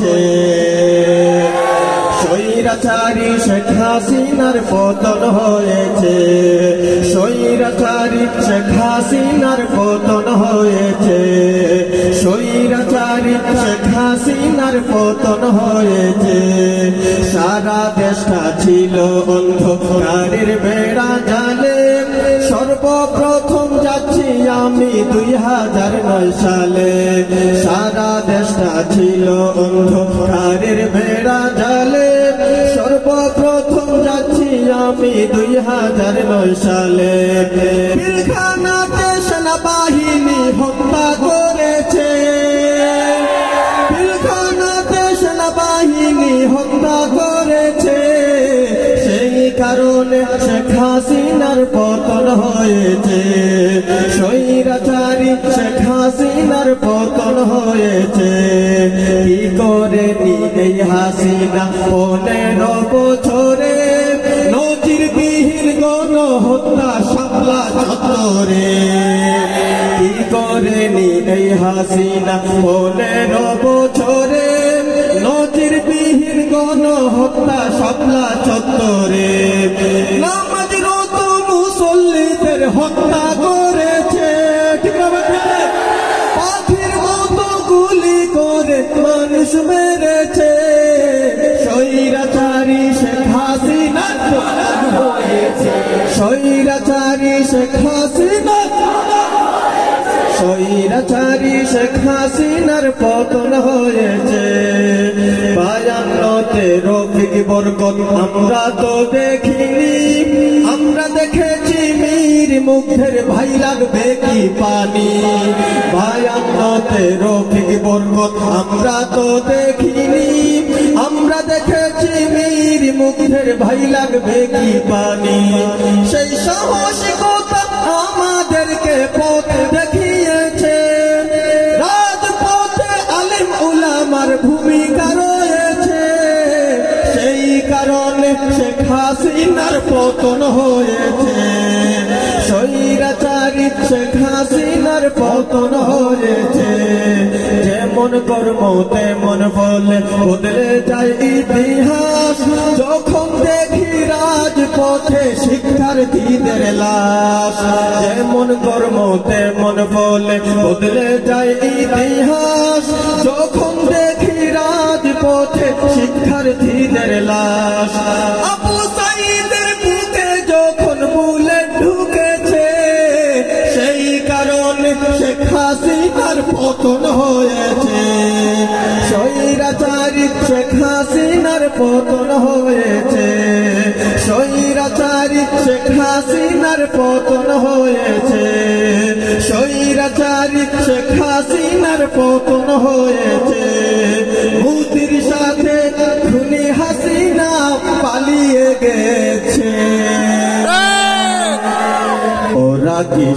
হয়েছে স্বৈরাচারী শেখ হাসিনার পতন হয়েছে স্বৈরাচারী শেখ হাসিনার পতন হয়েছে স্বৈরাচারী শেখ হাসিনার পতন হয়েছে সারা দেশটা ছিল অন্ধকারের বেড়া জালে সর্বপ্রথম যাচ্ছি আমি 2009 সালে সারা দেশটা ছিল অন্ধকারের বেড়া জালে সর্বপ্রথম যাচ্ছি আমি 2009 সালে পিলখানাতে সেনাবাহিনী হত্যা করেছে পিলখানাতে সেনাবাহিনী হত্যা করেছে সেই কারণে শেখ হাসিনার পতন হয়েছে স্বৈরাচারী শেখ হাসিনার পতন হয়েছে কি করে এই হাসিনা 15 বছরে নজিরবিহীন গণহত্যা শাপলা চত্বরে কি করে এই হাসিনা 15 বছরে নজিরবিহীন গণহত্যা শাপলা চত্বরে নামাজরত মুসল্লিদের হত্যা করেছে পাখির মতো গুলি করে মানুষ মেরেছে স্বৈরাচারী শেখ হাসিনা স্বৈরাচারী শেখ হাসিনা স্বৈরাচারী শেখ হাসিনার পতন হয়েছে 52তে রফিক বরকত আমরা তো দেখিনি আমরা দেখেছি মীর মুগ্ধের ভাই লাগবে কি পানি 52তে রফিক বরকত আমরা তো দেখিনি আমরা দেখেছি মীর মুগ্ধের ভাই লাগবে কি পানি সেই সাহসিকতা আমাদেরকে পথ দেখিয়েছে রাজপথে আলেম উলামার ভূমিকা রয়েছে সেই কারণে শেখ হাসিনার পতন হয়েছে স্বৈরাচারী শেখ হাসিনার পতন হয়েছে যেমন কর্ম তেমন বলে বদলে যায় ইতিহাস যখন দেখি রাজপথে শিক্ষার্থীদের লাশ যেমন কর্ম তেমন বলে বদলে যায় ইতিহাস যখন দেখি রাজপথে শিক্ষার্থীদের লাশ আবু সাঈদের বুকে যখন বুলেট ঢুকেছে সেই কারণে শেখ হাসিনার পতন হয়েছে স্বৈরাচারী শেখ হাসিনার পতন হয়েছে স্বৈরাচারী শেখ হাসিনার পতন হয়েছে স্বৈরাচারী শেখ হাসিনার পতন হয়েছে মুদির সাথে খুনি হাসিনা পালিয়ে গেছে ওরা কি